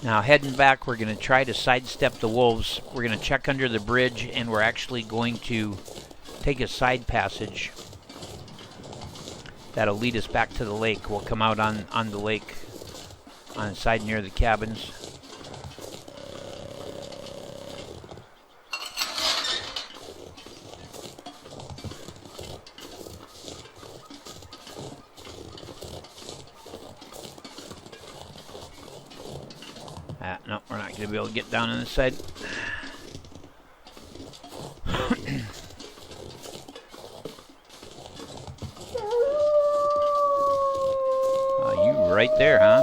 Now heading back, we're going to try to sidestep the wolves. We're going to check under the bridge, and we're actually going to take a side passage that'll lead us back to the lake. We'll come out on the lake on the side near the cabins. No, we're not going to be able to get down on this side. Oh, you right there, huh?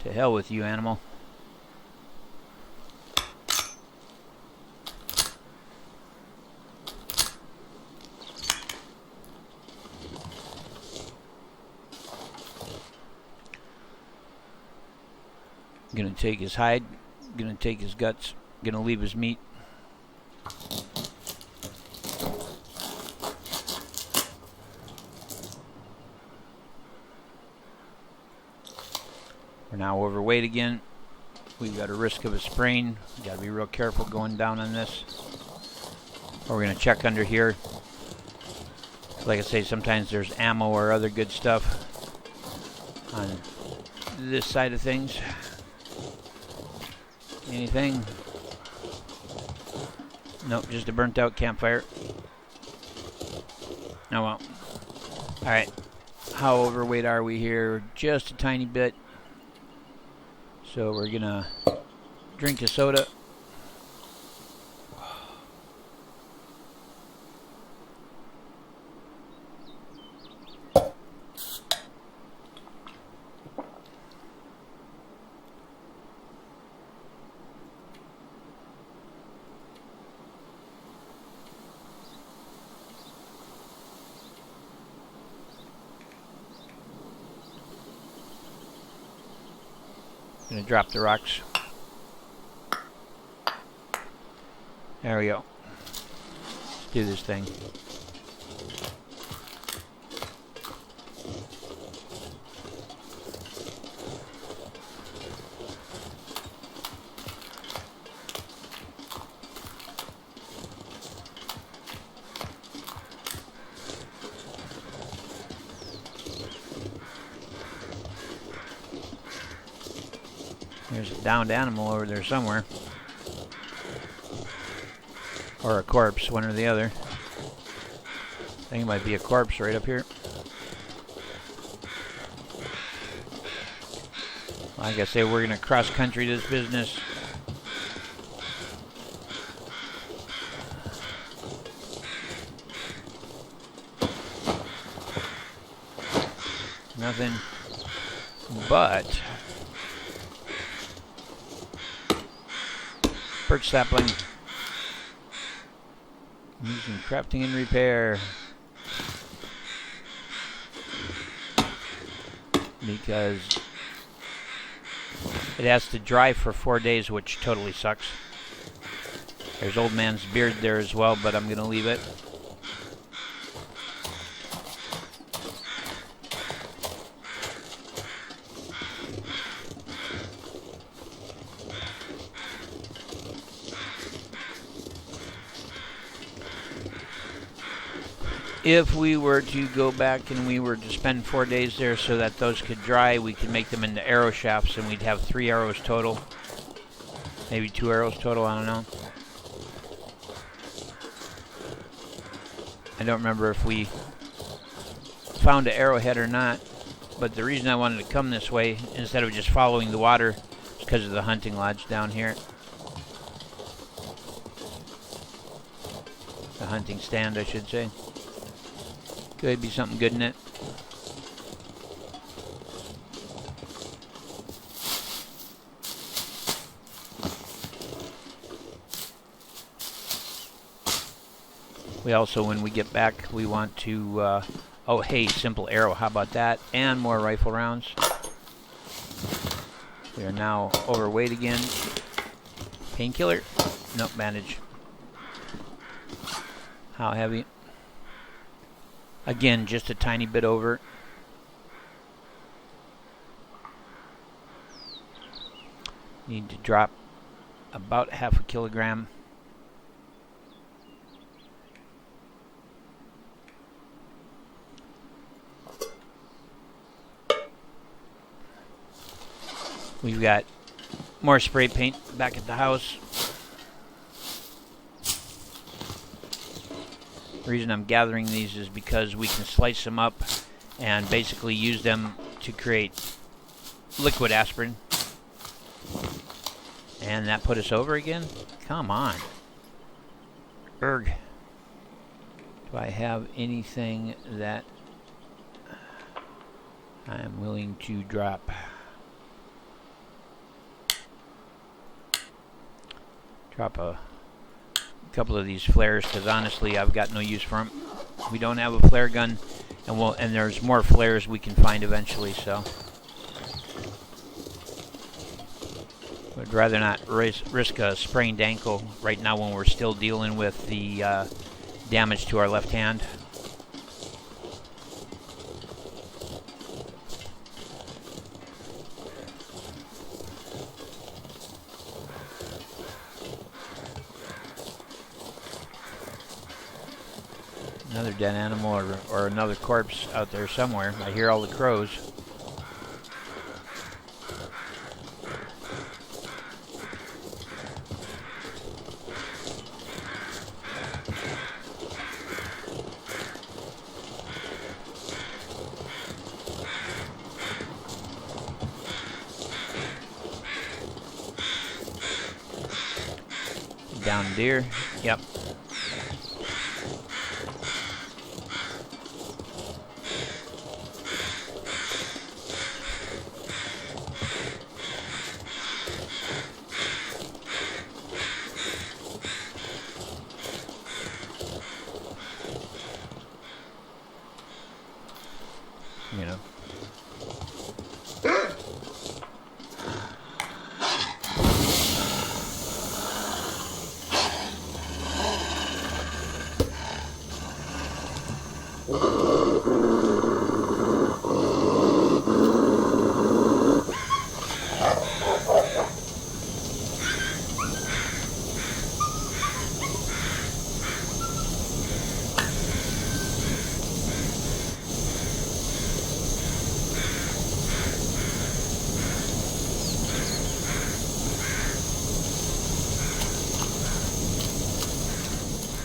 To hell with you, animal. Gonna take his hide, gonna take his guts, gonna leave his meat. We're now overweight again. We've got a risk of a sprain. We gotta be real careful going down on this. Or we're gonna check under here. Like I say, sometimes there's ammo or other good stuff on this side of things. Anything? Nope, just a burnt out campfire. Oh well. Alright. How overweight are we here? Just a tiny bit. So we're gonna drink a soda. Gonna drop the rocks. There we go. Let's do this thing. There's a downed animal over there somewhere. Or a corpse, one or the other. I think it might be a corpse right up here. Like I say, we're going to cross country this business. Nothing but birch sapling. Using crafting and repair. Because it has to dry for 4 days, which totally sucks. There's old man's beard there as well, but I'm going to leave it. If we were to go back and we were to spend 4 days there so that those could dry, we could make them into arrow shafts, and we'd have 3 arrows total. Maybe 2 arrows total, I don't know. I don't remember if we found an arrowhead or not, but the reason I wanted to come this way instead of just following the water is because of the hunting lodge down here. The hunting stand, I should say. Could be something good in it. We also, when we get back, we want to Oh, hey, simple arrow. How about that? And more rifle rounds. We are now overweight again. Painkiller? Nope, bandage. How heavy? Again, just a tiny bit over. Need to drop about half a kilogram. We've got more spray paint back at the house. The reason I'm gathering these is because we can slice them up and basically use them to create liquid aspirin. And that put us over again? Come on. Erg. Do I have anything that I'm willing to drop? Drop a couple of these flares, because honestly I've got no use for them. We don't have a flare gun, and there's more flares we can find eventually, so would rather not risk a sprained ankle right now when we're still dealing with the damage to our left hand. Another dead animal or another corpse out there somewhere. I hear all the crows. Down deer. Yep. You know.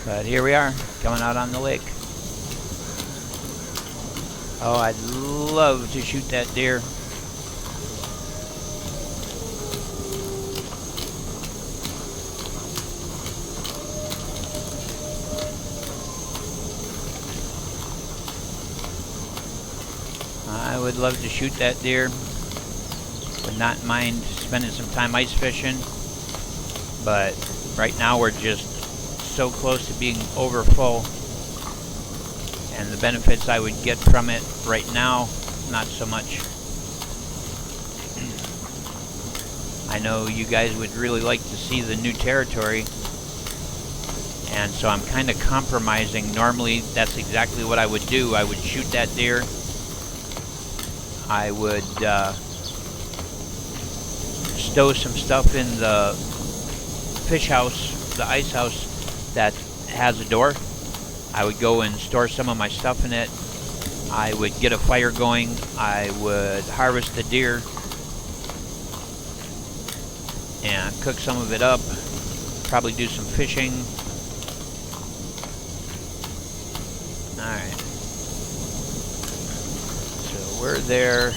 But here we are, coming out on the lake. Oh, I'd love to shoot that deer. I would love to shoot that deer. Would not mind spending some time ice fishing. But right now we're just so close to being over full, and the benefits I would get from it right now, not so much. I know you guys would really like to see the new territory, and so I'm kind of compromising. Normally that's exactly what I would do. I would shoot that deer. I would stow some stuff in the fish house, the ice house that has a door. I would go and store some of my stuff in it. I would get a fire going. I would harvest the deer and cook some of it up. Probably do some fishing. Alright. So we're there.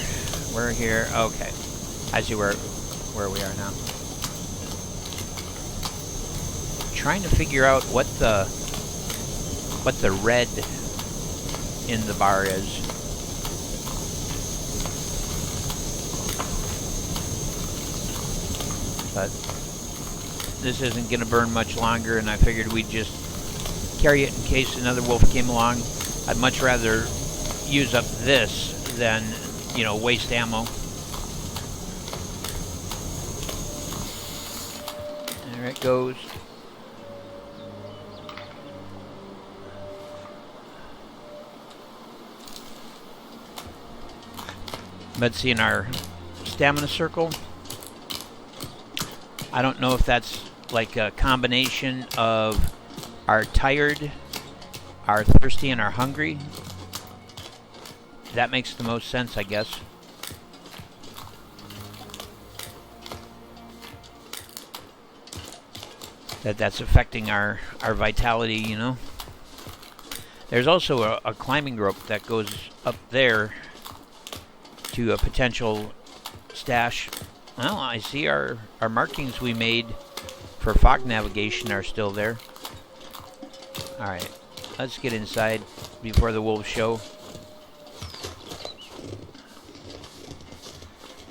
We're here. Okay. I see where we are now. Trying to figure out what the red in the bar is. But this isn't going to burn much longer, and I figured we'd just carry it in case another wolf came along. I'd much rather use up this than, you know, waste ammo. There it goes. Let's see, in our stamina circle, I don't know if that's like a combination of our tired, our thirsty, and our hungry. That makes the most sense, I guess. That's affecting our vitality, you know. There's also a climbing rope that goes up there to a potential stash. Well, I see our markings we made for fog navigation are still there. Alright, let's get inside before the wolves show.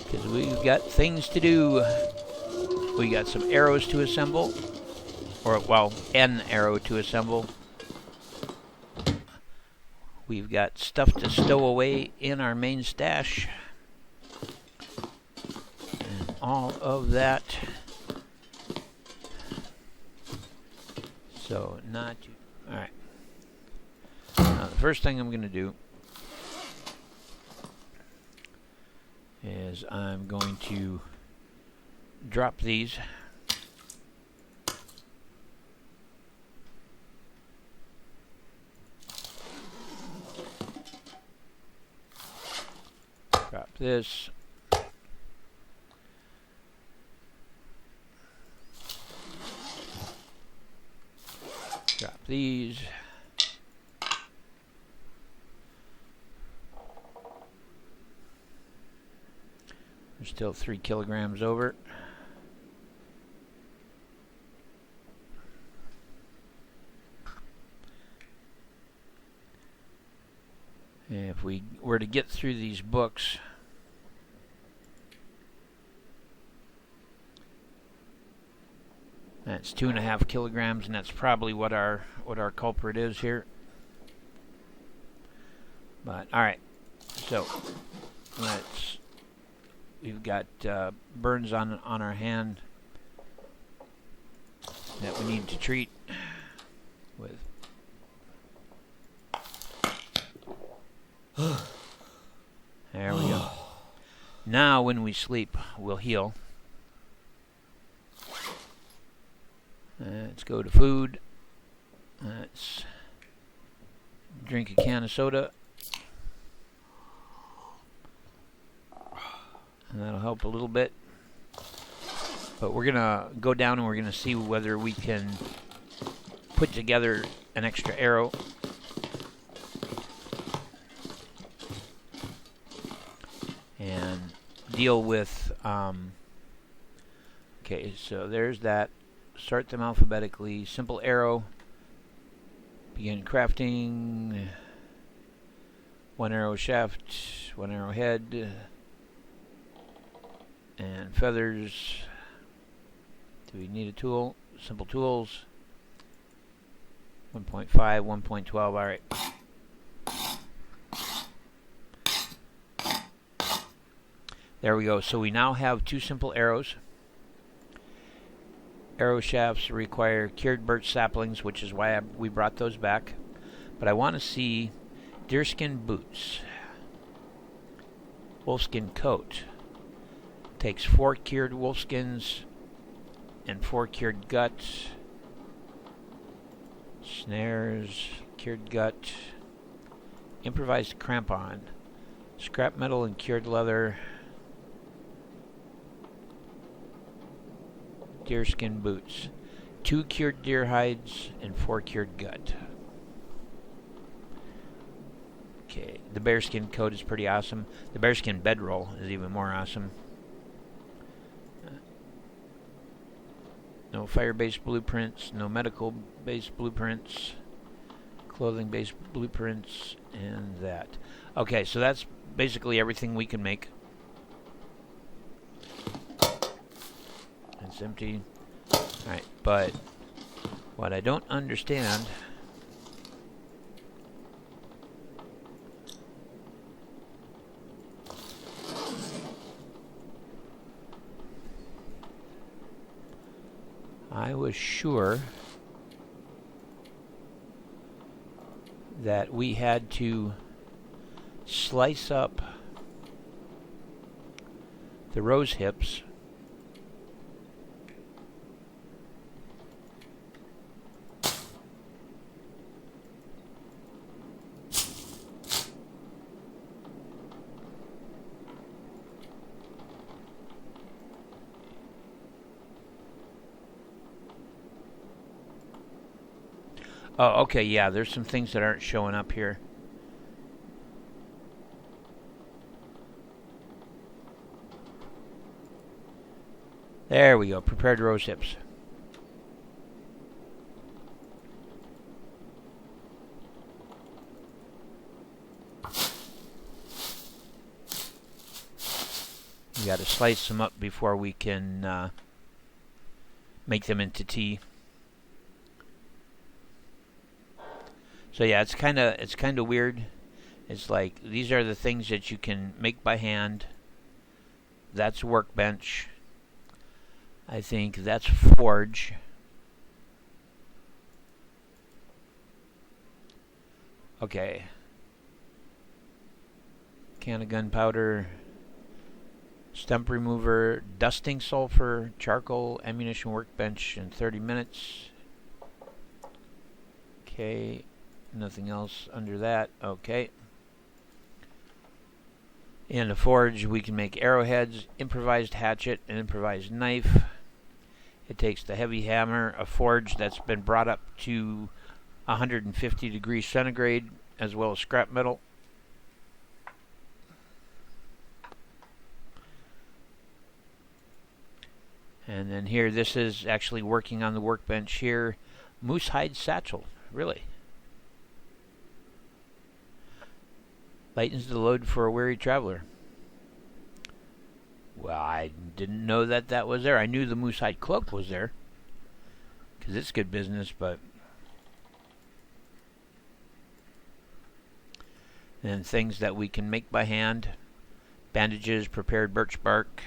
Because we've got things to do. We got some arrows to assemble. Or, well, an arrow to assemble. We've got stuff to stow away in our main stash. And all of that. So, not... Alright. Now, the first thing I'm going to do is I'm going to drop these. Drop this. Drop these. We're still 3 kilograms over. And if we were to get through these books, that's 2.5 kilograms, and that's probably what our culprit is here. But all right, so we've got burns on our hand that we need to treat with. There we go. Now when we sleep, we'll heal. Let's go to food. Let's drink a can of soda. And that'll help a little bit. But we're going to go down and we're going to see whether we can put together an extra arrow. And deal with, okay, so there's that. Start them alphabetically. Simple arrow. Begin crafting. 1 arrow shaft, 1 arrow head. And feathers. Do we need a tool? Simple tools. 1.5, 1.12, alright. There we go. So we now have 2 simple arrows. Arrow shafts require cured birch saplings, which is why we brought those back. But I want to see deerskin boots. Wolfskin coat. Takes 4 cured wolfskins and 4 cured guts. Snares, cured gut. Improvised crampon. Scrap metal and cured leather. Deerskin boots. 2 cured deer hides and 4 cured gut. Okay, the bearskin coat is pretty awesome. The bearskin bedroll is even more awesome. No fire-based blueprints, no medical-based blueprints, clothing-based blueprints, and that. Okay, so that's basically everything we can make. It's empty. Alright, but what I don't understand I was sure that we had to slice up the rose hips Oh, okay, yeah, there's some things that aren't showing up here. There we go, prepared rose hips. You got to slice them up before we can make them into tea. So yeah, it's kind of weird. It's like these are the things that you can make by hand. That's workbench. I think that's forge. Okay. Can of gunpowder, stump remover, dusting sulfur, charcoal, ammunition workbench in 30 minutes. Okay. Nothing else under that. Okay. In the forge, we can make arrowheads, improvised hatchet, and improvised knife. It takes the heavy hammer, a forge that's been brought up to 150 degrees centigrade, as well as scrap metal. And then here, this is actually working on the workbench here. Moose hide satchel. Really? Lightens the load for a weary traveler. Well, I didn't know that was there. I knew the moose hide cloak was there, because it's good business, but... And things that we can make by hand. Bandages, prepared birch bark.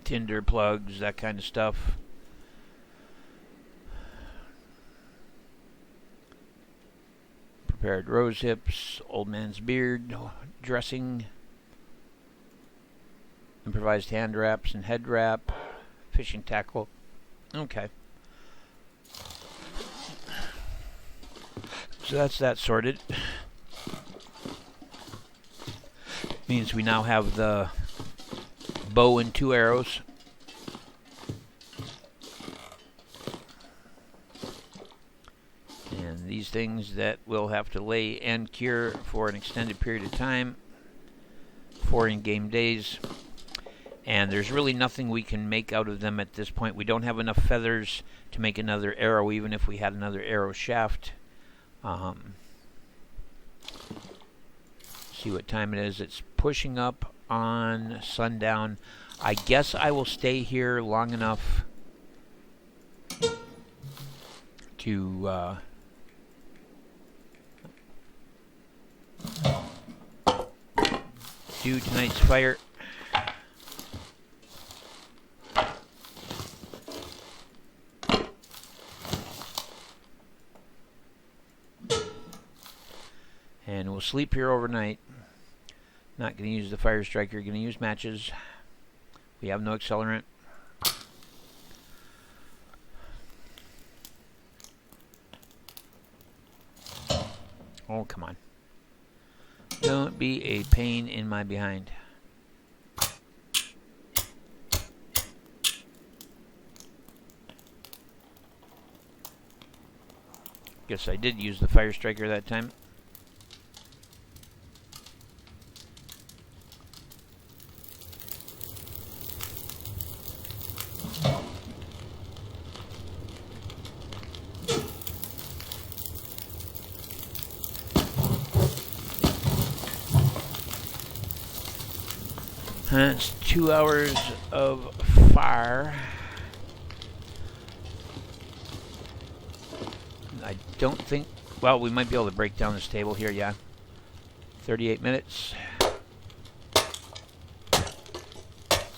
Tinder plugs, that kind of stuff. Prepared rose hips, old man's beard, dressing, improvised hand wraps and head wrap, fishing tackle. Okay. So that's that sorted. Means we now have the bow and 2 arrows. And these things that we'll have to lay and cure for an extended period of time, 4 in-game days. And there's really nothing we can make out of them at this point. We don't have enough feathers to make another arrow, even if we had another arrow shaft. See what time it is. It's pushing up on sundown. I guess I will stay here long enough to do tonight's fire. And we'll sleep here overnight. Not going to use the fire striker, going to use matches. We have no accelerant. Oh, come on. Don't be a pain in my behind. Guess I did use the fire striker that time. That's 2 hours of fire. I don't think... Well, we might be able to break down this table here, yeah. 38 minutes.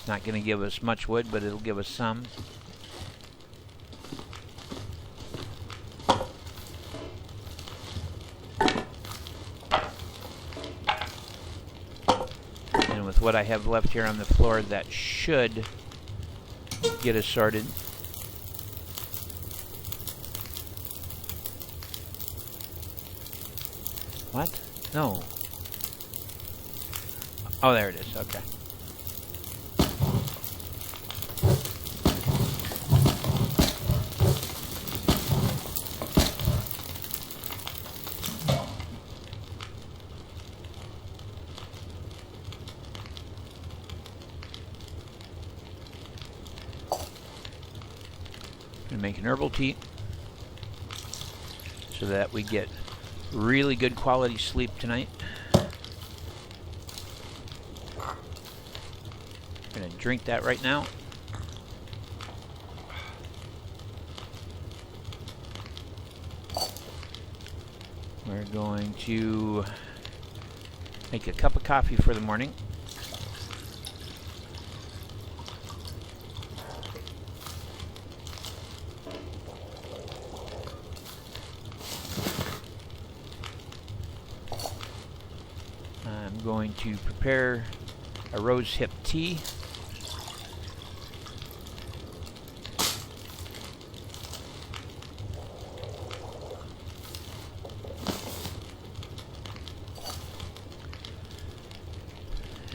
Not going to give us much wood, but it'll give us some. And with what I have left here on the floor, that should get us sorted. What? No. Oh, there it is. Okay. Gonna make an herbal tea so that we get really good quality sleep tonight. I'm gonna drink that right now. We're going to make a cup of coffee for the morning. I'm going to prepare a rose hip tea.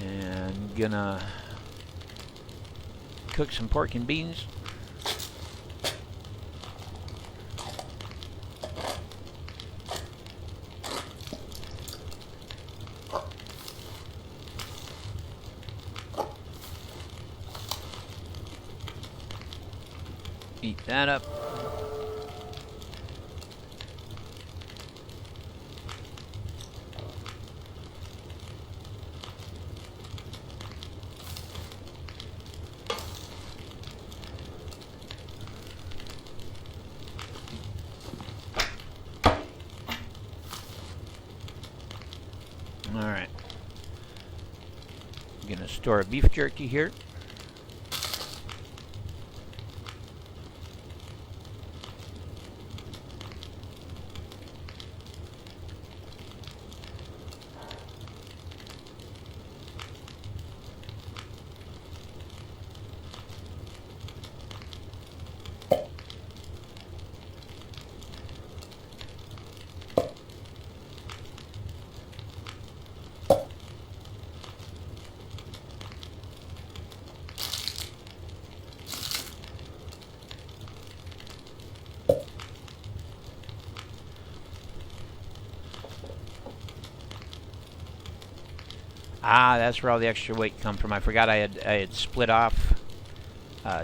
And gonna cook some pork and beans. Eat that up. All right. I'm gonna store a beef jerky here. Ah, that's where all the extra weight come from. I forgot I had split off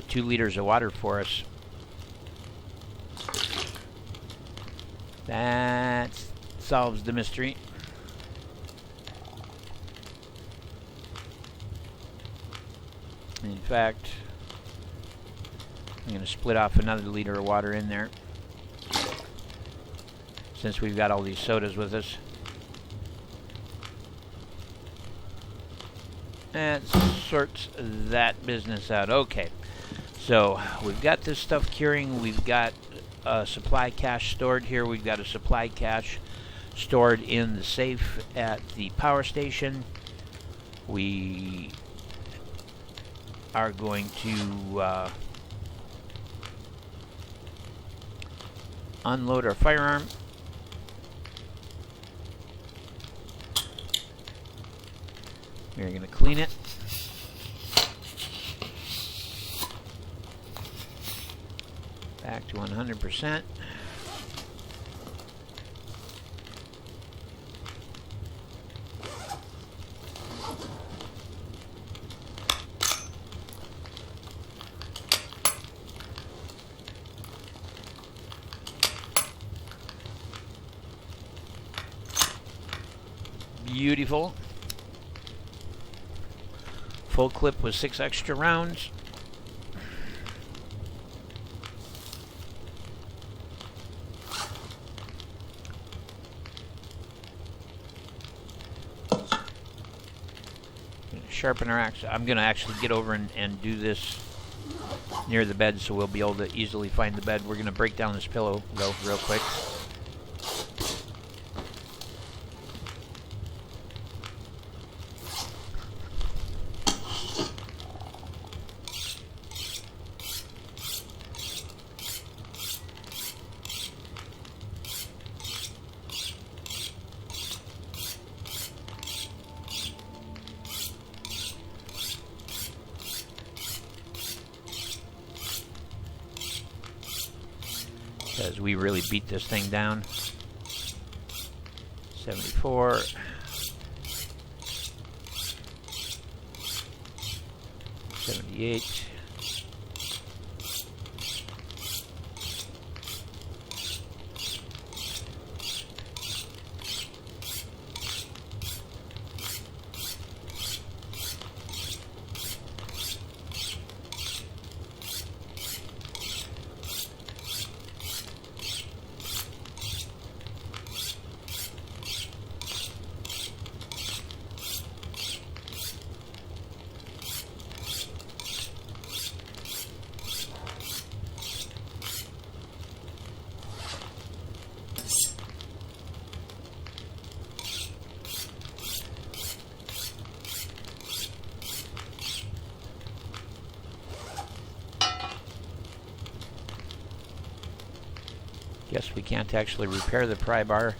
2 liters of water for us. That solves the mystery. In fact, I'm going to split off another liter of water in there, since we've got all these sodas with us. That sorts that business out. Okay, so we've got this stuff curing. We've got a supply cache stored here. We've got a supply cache stored in the safe at the power station. We are going to unload our firearm. We're going to clean it. Back to 100%. Beautiful. Full clip with 6 extra rounds. sharpen our axe. I'm going to actually get over and do this near the bed so we'll be able to easily find the bed. We're going to break down this pillow, though, real quick. Because we really beat this thing down. 74. 78. Guess we can't actually repair the pry bar.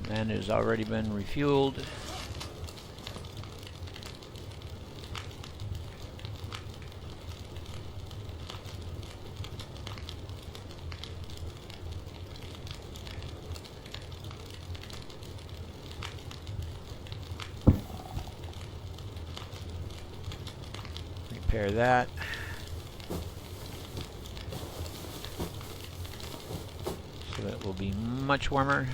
Man has already been refueled. Repair that. So it will be much warmer.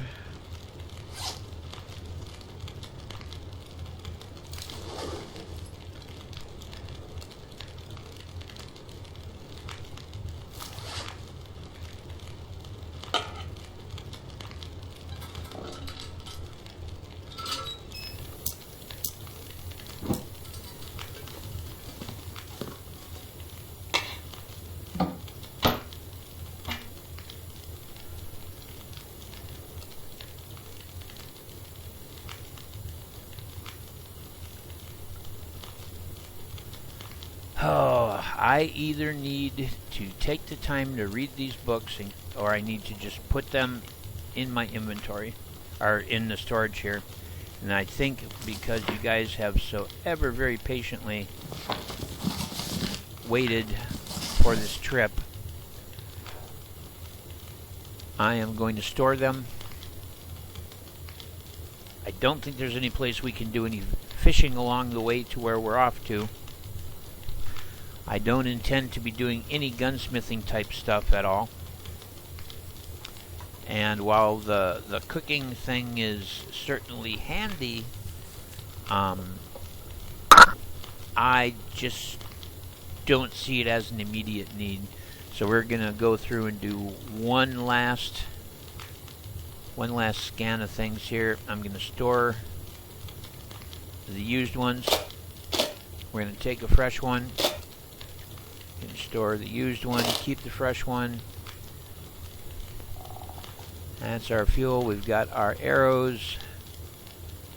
Oh, I either need to take the time to read these books, or I need to just put them in my inventory, or in the storage here. And I think because you guys have so ever very patiently waited for this trip, I am going to store them. I don't think there's any place we can do any fishing along the way to where we're off to. I don't intend to be doing any gunsmithing type stuff at all. And while the cooking thing is certainly handy, I just don't see it as an immediate need. So we're gonna go through and do one last scan of things here. I'm gonna store the used ones. We're gonna take a fresh one. And store the used one, keep the fresh one. That's our fuel. We've got our arrows.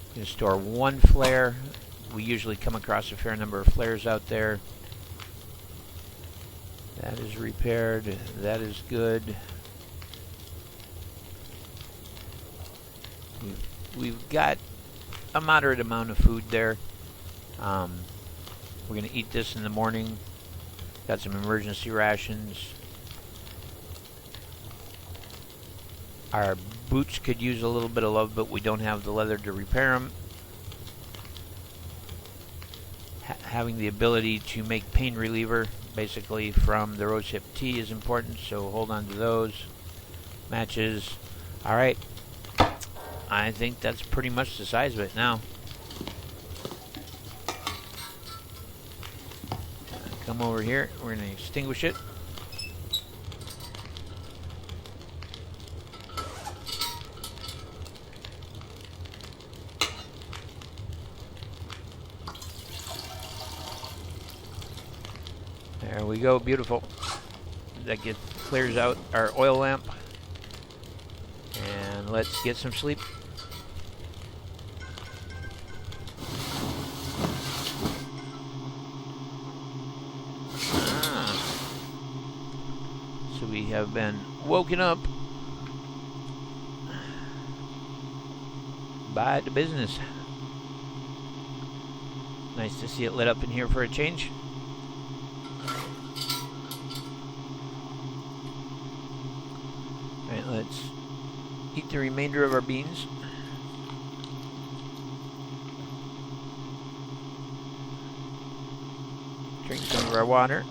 We can store one flare. We usually come across a fair number of flares out there. That is repaired. That is good. We've got a moderate amount of food there. We're going to eat this in the morning. Got some emergency rations. Our boots could use a little bit of love, but we don't have the leather to repair them. Having the ability to make pain reliever, basically from the rosehip tea, is important, so hold on to those. Matches. Alright. I think that's pretty much the size of it now. Come over here. We're going to extinguish it. There we go, beautiful. That clears out our oil lamp. And let's get some sleep. So we have been woken up by the business. Nice to see it lit up in here for a change. Alright, let's eat the remainder of our beans. Drink some of our water.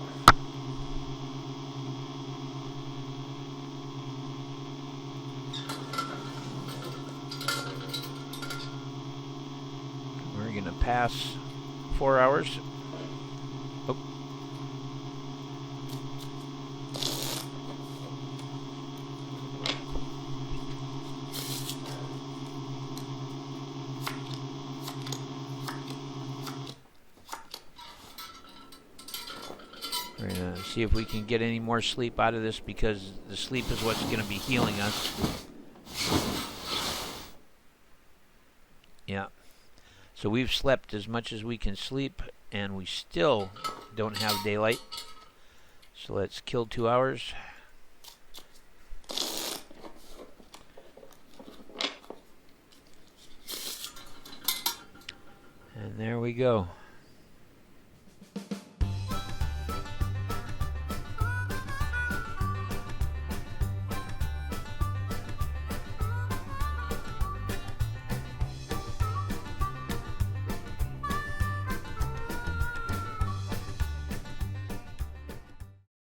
We're going to pass 4 hours. Oh. We're going to see if we can get any more sleep out of this, because the sleep is what's going to be healing us. Yeah. So we've slept as much as we can sleep, and we still don't have daylight. So let's kill 2 hours. And there we go.